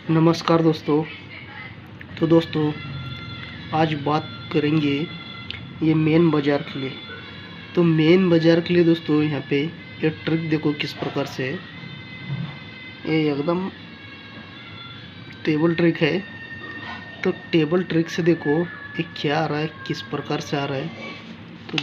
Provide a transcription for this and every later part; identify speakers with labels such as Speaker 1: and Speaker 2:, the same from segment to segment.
Speaker 1: नमस्कार दोस्तों। तो दोस्तों आज बात करेंगे ये मेन बाज़ार के लिए। तो मेन बाज़ार के लिए दोस्तों यहाँ पे ये ट्रिक देखो किस प्रकार से है। ये एकदम टेबल ट्रिक है। तो टेबल ट्रिक से देखो ये क्या आ रहा है, किस प्रकार से आ रहा है। तो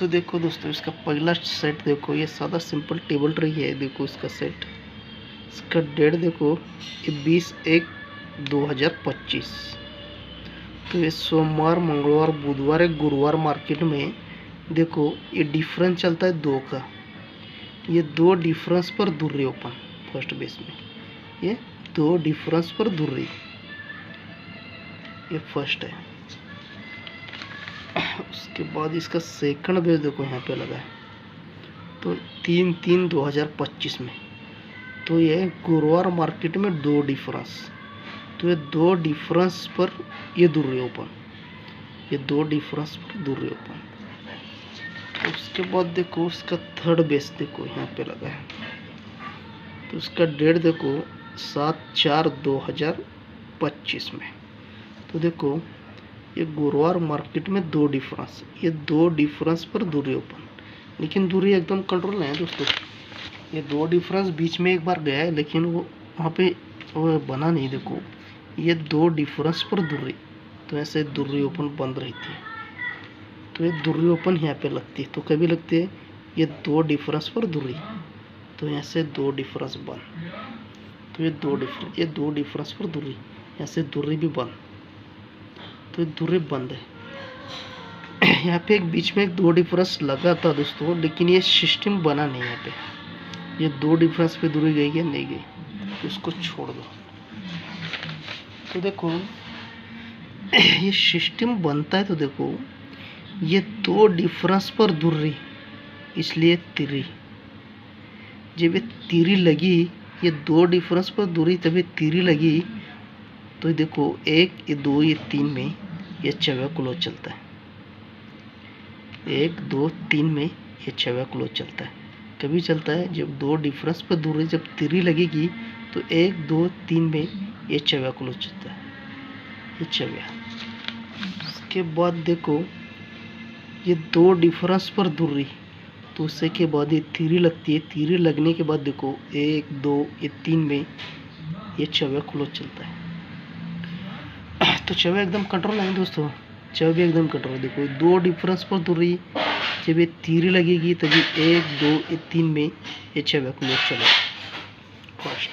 Speaker 1: देखो दोस्तों इसका पहला सेट देखो, ये सादा सिंपल टेबल ट्रिक है। देखो इसका सेट, इसका डेट देखो ये 20/1/2025। तो ये सोमवार, मंगलवार, बुधवार, एक गुरुवार मार्केट में देखो ये डिफरेंस चलता है 2 का। ये 2 डिफरेंस पर दूर रही ओपन फर्स्ट बेस में, ये 2 डिफरेंस पर दूर रही, ये फर्स्ट है। उसके बाद इसका सेकंड बेस देखो यहाँ पे लगा है, तो 3/3/2025 में। तो ये गुरुवार मार्केट में 2 डिफरेंस, तो ये 2 डिफरेंस पर ये दूर रही ओपन, ये 2 डिफरेंस पर दूर रही ओपन। उसके बाद देखो उसका थर्ड बेस देखो यहाँ पे लगा है, तो उसका डेट देखो 7/4/2025 में। तो देखो ये गुरुवार मार्केट में 2 डिफरेंस, ये 2 डिफरेंस पर दूरी ओपन, लेकिन दूरी एकदम कंट्रोल नहीं है दोस्तों। ये 2 डिफरेंस बीच में एक बार गया है, लेकिन वो वहाँ पे वो बना नहीं। देखो ये 2 डिफरेंस पर दूरी, तो ऐसे दूरी ओपन बंद रहती है। तो ये दूरी ओपन यहाँ पे लगती है, तो कभी लगती है ये 2 डिफरेंस पर दूरी, तो यहाँ से 2 डिफरेंस बंद। तो ये 2 डिफरेंस पर दूरी, यहाँ से दूरी भी बंद, तो ये दूरी बंद है। यहाँ पे एक बीच में एक 2 डिफरेंस लगा था दोस्तों, लेकिन ये सिस्टम बना नहीं। यहाँ पे ये 2 डिफरेंस पे दूरी गई या नहीं गई, तो इसको छोड़ दो। तो देखो ये सिस्टम बनता है, तो देखो ये 2 डिफरेंस पर दूरी, इसलिए तिरी, जब ये तिरी लगी, ये 2 डिफरेंस पर दूरी तभी तिरी लगी, तो देखो 1, ये 2, ये 3 में ये छवा क्लोज चलता है। 1, 2, 3 में ये छवा क्लोज चलता है। कभी चलता है जब 2 डिफरेंस पर दूरी, जब तिरी लगेगी तो 1, 2, 3 में ये छवा क्लोज चलता है, ये छवा। उसके बाद देखो ये 2 डिफरेंस पर दूरी, तो उससे के बाद ये तिरी लगती है। तिरी लगने के बाद देखो 1, 2, ये 3 में ये छवा क्लोज चलता है। तो छवा एकदम कंट्रोल है दोस्तों, छवा भी एकदम कंट्रोल। देखो 2 डिफरेंस पर दूरी, जब ये तिरी लगेगी तभी 1, 2, ये 3 में ये छवा क्लोज चले फर्स्ट।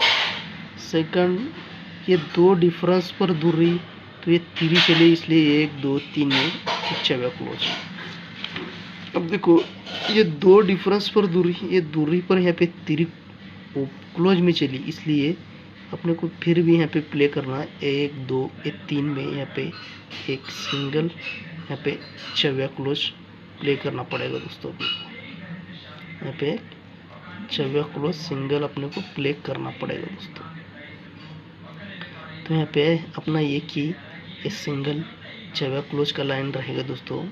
Speaker 1: सेकंड ये 2 डिफरेंस पर दूरी, तो ये तिरी चले, इसलिए 1, 2, 3 में ये छवा क्लोज। अब देखो ये 2 डिफरेंस पर दूरी, ये दूरी पर यहाँ पे तिरी क्लोज में चली, इसलिए अपने को फिर भी यहाँ पे प्ले करना है। 1, 2, ये 3 में यहाँ पे एक सिंगल, यहाँ पे छवा क्लोज प्ले करना पड़ेगा दोस्तों। यहाँ पे छवा क्लोज सिंगल अपने को प्ले करना पड़ेगा दोस्तों। तो यहाँ पे अपना ये की ये सिंगल छवा क्लोज का लाइन रहेगा दोस्तों।